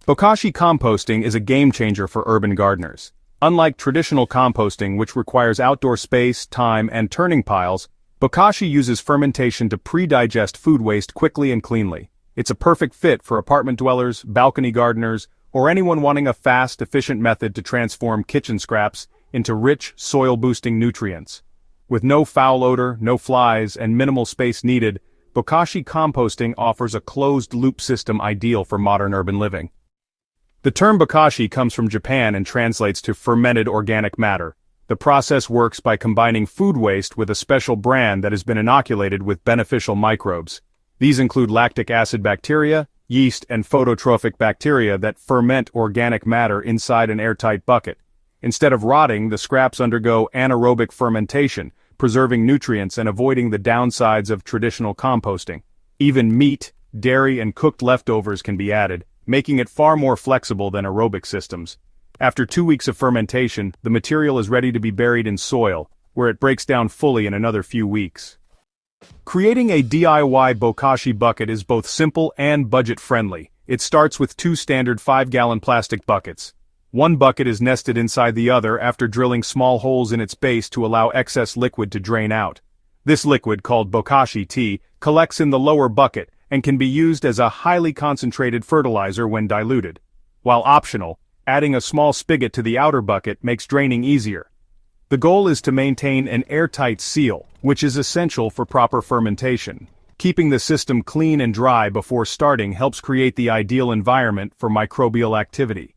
Bokashi composting is a game-changer for urban gardeners. Unlike traditional composting, which requires outdoor space, time, and turning piles, Bokashi uses fermentation to pre-digest food waste quickly and cleanly. It's a perfect fit for apartment dwellers, balcony gardeners, or anyone wanting a fast, efficient method to transform kitchen scraps into rich, soil-boosting nutrients. With no foul odor, no flies, and minimal space needed, Bokashi composting offers a closed-loop system ideal for modern urban living. The term bokashi comes from Japan and translates to fermented organic matter. The process works by combining food waste with a special bran that has been inoculated with beneficial microbes. These include lactic acid bacteria, yeast, and phototrophic bacteria that ferment organic matter inside an airtight bucket. Instead of rotting, the scraps undergo anaerobic fermentation, preserving nutrients and avoiding the downsides of traditional composting. Even meat, dairy, and cooked leftovers can be added, making it far more flexible than aerobic systems. After 2 weeks of fermentation, the material is ready to be buried in soil, where it breaks down fully in another few weeks. Creating a DIY bokashi bucket is both simple and budget-friendly. It starts with 2 standard 5-gallon plastic buckets. One bucket is nested inside the other after drilling small holes in its base to allow excess liquid to drain out. This liquid, called bokashi tea, collects in the lower bucket and can be used as a highly concentrated fertilizer when diluted. While optional, adding a small spigot to the outer bucket makes draining easier. The goal is to maintain an airtight seal, which is essential for proper fermentation. Keeping the system clean and dry before starting helps create the ideal environment for microbial activity.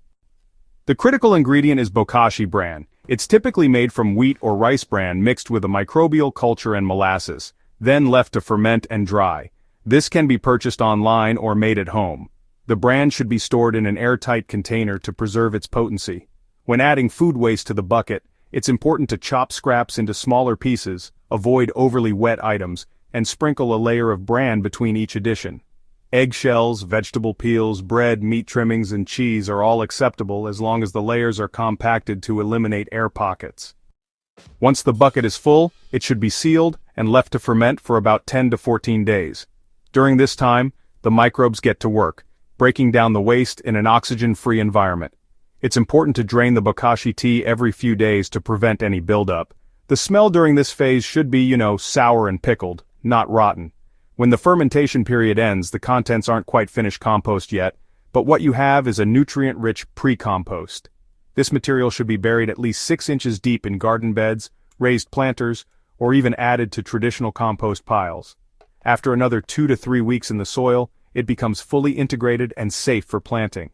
The critical ingredient is bokashi bran. It's typically made from wheat or rice bran mixed with a microbial culture and molasses, then left to ferment and dry. This can be purchased online or made at home. The bran should be stored in an airtight container to preserve its potency. When adding food waste to the bucket, it's important to chop scraps into smaller pieces, avoid overly wet items, and sprinkle a layer of bran between each addition. Eggshells, vegetable peels, bread, meat trimmings, and cheese are all acceptable as long as the layers are compacted to eliminate air pockets. Once the bucket is full, it should be sealed and left to ferment for about 10 to 14 days. During this time, the microbes get to work, breaking down the waste in an oxygen-free environment. It's important to drain the bokashi tea every few days to prevent any buildup. The smell during this phase should be, sour and pickled, not rotten. When the fermentation period ends, the contents aren't quite finished compost yet, but what you have is a nutrient-rich pre-compost. This material should be buried at least 6 inches deep in garden beds, raised planters, or even added to traditional compost piles. After another 2 to 3 weeks in the soil, it becomes fully integrated and safe for planting.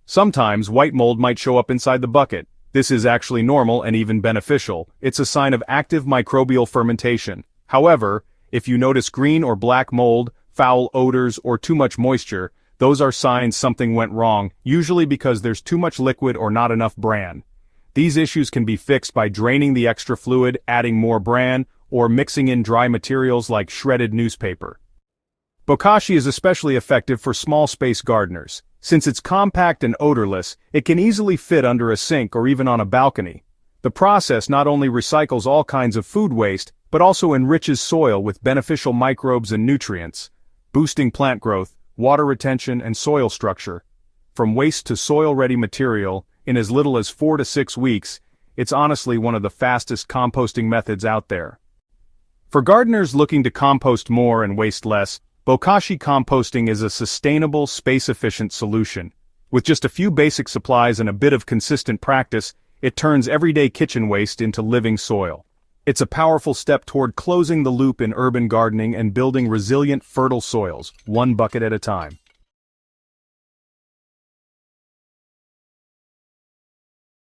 Sometimes white mold might show up inside the bucket. This is actually normal and even beneficial. It's a sign of active microbial fermentation. However, if you notice green or black mold, foul odors, or too much moisture, those are signs something went wrong, usually because there's too much liquid or not enough bran. These issues can be fixed by draining the extra fluid, adding more bran, or mixing in dry materials like shredded newspaper. Bokashi is especially effective for small space gardeners. Since it's compact and odorless, it can easily fit under a sink or even on a balcony. The process not only recycles all kinds of food waste, but also enriches soil with beneficial microbes and nutrients, boosting plant growth, water retention, and soil structure. From waste to soil-ready material, in as little as 4 to 6 weeks, it's honestly one of the fastest composting methods out there. For gardeners looking to compost more and waste less, Bokashi composting is a sustainable, space-efficient solution. With just a few basic supplies and a bit of consistent practice, it turns everyday kitchen waste into living soil. It's a powerful step toward closing the loop in urban gardening and building resilient, fertile soils, one bucket at a time.